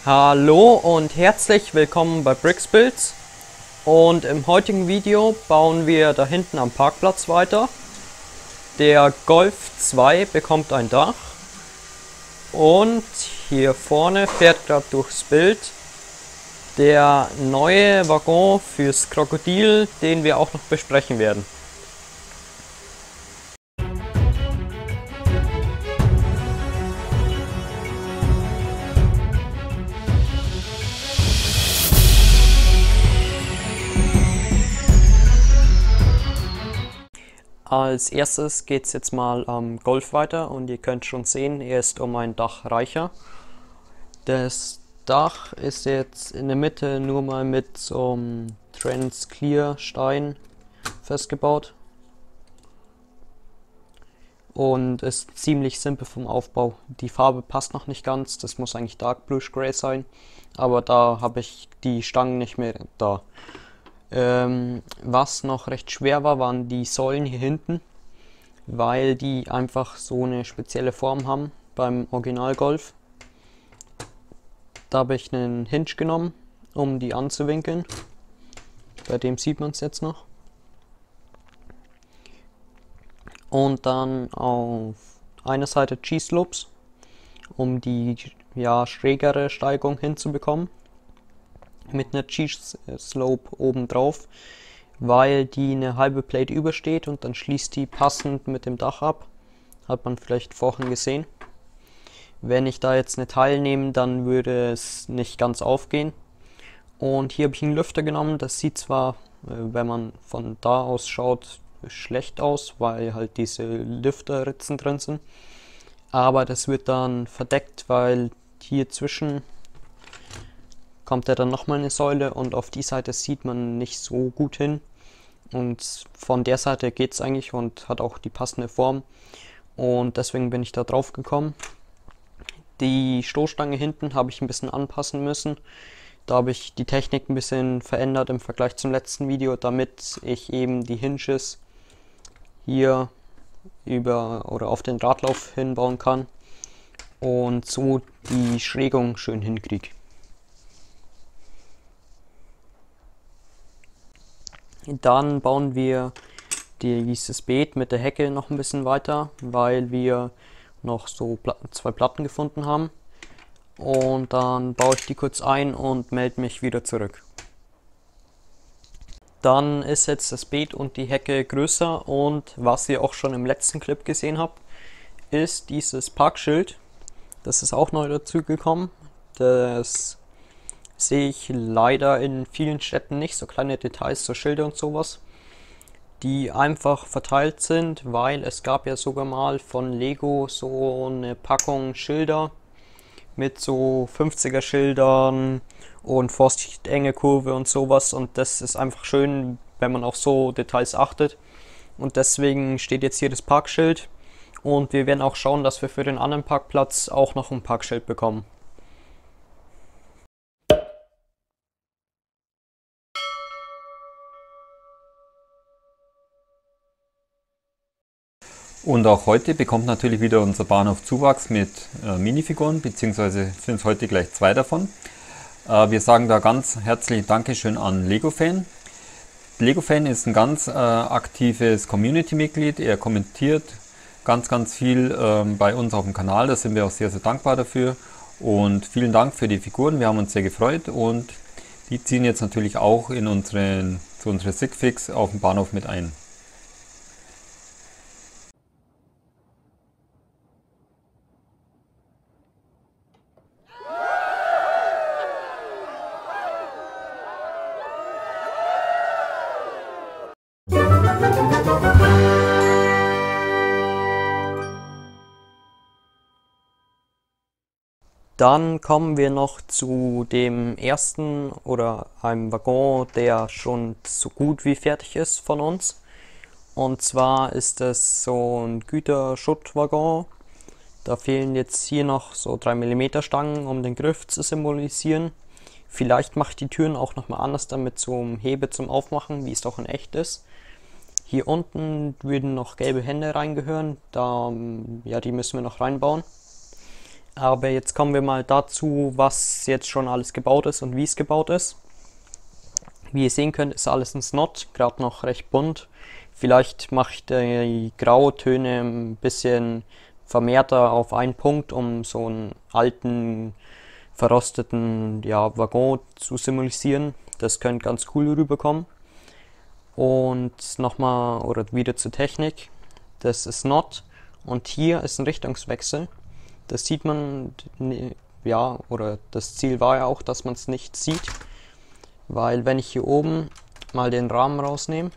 Hallo und herzlich willkommen bei Bricks Builds. Und im heutigen Video bauen wir da hinten am Parkplatz weiter. Der Golf 2 bekommt ein Dach und hier vorne fährt gerade durchs Bild der neue Waggon fürs Krokodil, den wir auch noch besprechen werden. Als erstes geht es jetzt mal am Golf weiter und ihr könnt schon sehen, er ist um ein Dach reicher. Das Dach ist jetzt in der Mitte nur mal mit so einem Trans-Clear Stein festgebaut und ist ziemlich simpel vom Aufbau. Die Farbe passt noch nicht ganz, das muss eigentlich Dark Bluish Gray sein, aber da habe ich die Stangen nicht mehr da. Was noch recht schwer war, waren die Säulen hier hinten, weil die einfach so eine spezielle Form haben beim Original Golf. Da habe ich einen Hinge genommen, um die anzuwinkeln. Bei dem sieht man es jetzt noch. Und dann auf einer Seite G-Slopes, um die schrägere Steigung hinzubekommen. Mit einer G-Slope oben drauf, weil die eine halbe Plate übersteht und dann schließt die passend mit dem Dach ab. Hat man vielleicht vorhin gesehen. Wenn ich da jetzt eine Teil nehme, dann würde es nicht ganz aufgehen. Und hier habe ich einen Lüfter genommen. Das sieht zwar, wenn man von da aus schaut, schlecht aus, weil halt diese Lüfterritzen drin sind. Aber das wird dann verdeckt, weil hier zwischen kommt da dann nochmal eine Säule und auf die Seite sieht man nicht so gut hin. Und von der Seite geht es eigentlich und hat auch die passende Form. Und deswegen bin ich da drauf gekommen. Die Stoßstange hinten habe ich ein bisschen anpassen müssen. Da habe ich die Technik ein bisschen verändert im Vergleich zum letzten Video, damit ich eben die Hinges hier über oder auf den Radlauf hinbauen kann und so die Schrägung schön hinkriege. Dann bauen wir dieses Beet mit der Hecke noch ein bisschen weiter, weil wir noch so zwei Platten gefunden haben. Und dann baue ich die kurz ein und melde mich wieder zurück. Dann ist jetzt das Beet und die Hecke größer und was ihr auch schon im letzten Clip gesehen habt, ist dieses Parkschild. Das ist auch neu dazu gekommen. Das sehe ich leider in vielen Städten nicht, so kleine Details, so Schilder und sowas, die einfach verteilt sind, weil es gab ja sogar mal von Lego so eine Packung Schilder mit so 50er Schildern und Vorsicht enge Kurve und sowas, und das ist einfach schön, wenn man auf so Details achtet, und deswegen steht jetzt hier das Parkschild und wir werden auch schauen, dass wir für den anderen Parkplatz auch noch ein Parkschild bekommen. Und auch heute bekommt natürlich wieder unser Bahnhof Zuwachs mit Minifiguren, beziehungsweise sind es heute gleich zwei davon. Wir sagen da ganz herzlich Dankeschön an LegoFan. LegoFan ist ein ganz aktives Community-Mitglied. Er kommentiert ganz viel bei uns auf dem Kanal. Da sind wir auch sehr dankbar dafür. Und vielen Dank für die Figuren. Wir haben uns sehr gefreut und die ziehen jetzt natürlich auch in zu unserer Sigfix auf dem Bahnhof mit ein. Dann kommen wir noch zu dem ersten oder einem Waggon, der schon so gut wie fertig ist von uns. Und zwar ist es so ein Güterschuttwaggon. Da fehlen jetzt hier noch so 3 mm Stangen, um den Griff zu symbolisieren. Vielleicht mache ich die Türen auch nochmal anders, damit so ein Hebe zum Aufmachen, wie es doch in echt ist. Hier unten würden noch gelbe Hände reingehören, die müssen wir noch reinbauen. Aber jetzt kommen wir mal dazu, was jetzt schon alles gebaut ist und wie es gebaut ist. Wie ihr sehen könnt, ist alles in Snot, gerade noch recht bunt. Vielleicht mache ich die Grautöne ein bisschen vermehrter auf einen Punkt, um so einen alten, verrosteten Waggon zu symbolisieren. Das könnte ganz cool rüberkommen. Und nochmal oder wieder zur Technik. Das ist Snot und hier ist ein Richtungswechsel. Das sieht man, ja, oder das Ziel war ja auch, dass man es nicht sieht, weil wenn ich hier oben mal den Rahmen rausnehme,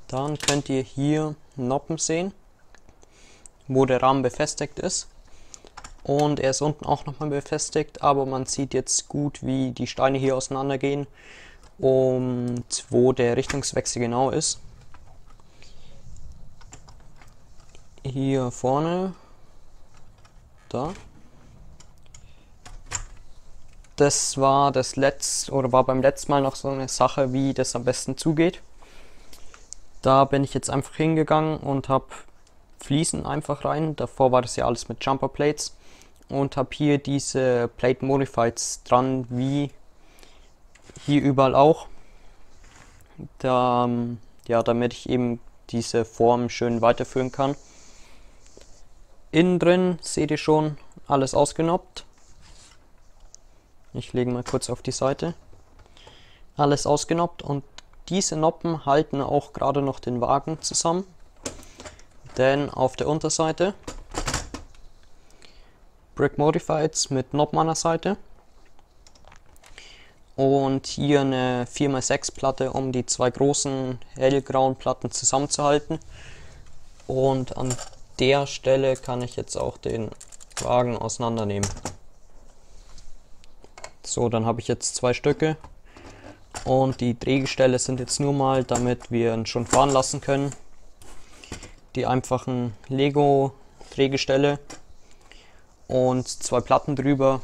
dann könnt ihr hier Noppen sehen, wo der Rahmen befestigt ist. Und er ist unten auch nochmal befestigt, aber man sieht jetzt gut, wie die Steine hier auseinandergehen und wo der Richtungswechsel genau ist. Hier vorne, da. Das war war beim letzten Mal noch so eine Sache, wie das am besten zugeht. Da bin ich jetzt einfach hingegangen und habe Fliesen einfach rein. Davor war das ja alles mit Jumper Plates und habe hier diese Plate Modifieds dran, wie hier überall auch. Damit ich eben diese Form schön weiterführen kann. Innen drin seht ihr schon alles ausgenoppt. Ich lege mal kurz auf die Seite. Alles ausgenoppt und diese Noppen halten auch gerade noch den Wagen zusammen. Denn auf der Unterseite Brick Modifieds mit Noppen an der Seite. Und hier eine 4x6 Platte, um die zwei großen hellgrauen Platten zusammenzuhalten. Und an der Stelle kann ich jetzt auch den Wagen auseinandernehmen. So, dann habe ich jetzt zwei Stücke und die Drehgestelle sind jetzt nur mal, damit wir ihn schon fahren lassen können. Die einfachen Lego Drehgestelle und zwei Platten drüber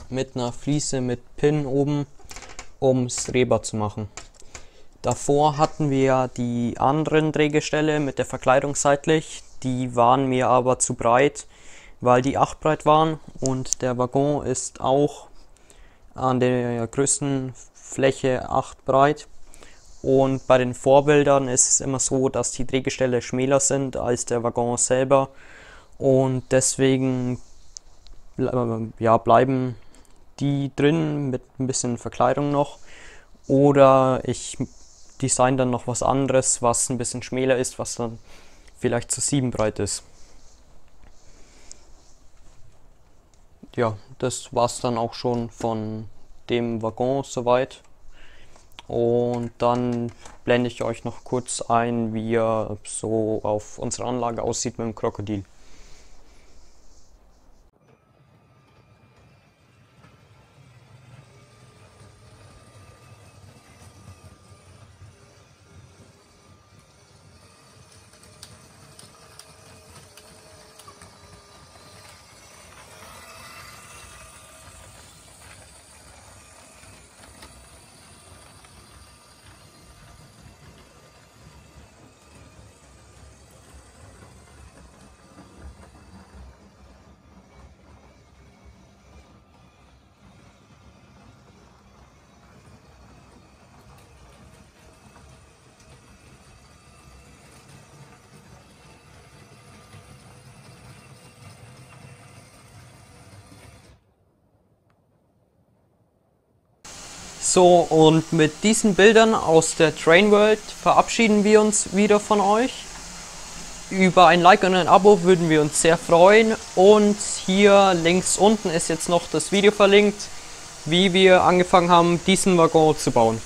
mit einer Fliese mit Pin oben, um es drehbar zu machen. Davor hatten wir die anderen Drehgestelle mit der Verkleidung seitlich, die waren mir aber zu breit, weil die 8 breit waren und der Waggon ist auch an der größten Fläche 8 breit. Und bei den Vorbildern ist es immer so, dass die Drehgestelle schmäler sind als der Waggon selber und deswegen bleiben die drin mit ein bisschen Verkleidung noch, oder ich design dann noch was anderes, was ein bisschen schmäler ist, was dann vielleicht zu 7 breit ist. Ja, das war's dann auch schon von dem Waggon soweit. Und dann blende ich euch noch kurz ein, wie er so auf unserer Anlage aussieht mit dem Krokodil. So, und mit diesen Bildern aus der Train World verabschieden wir uns wieder von euch. Über ein Like und ein Abo würden wir uns sehr freuen. Und hier links unten ist jetzt noch das Video verlinkt, wie wir angefangen haben, diesen Waggon zu bauen.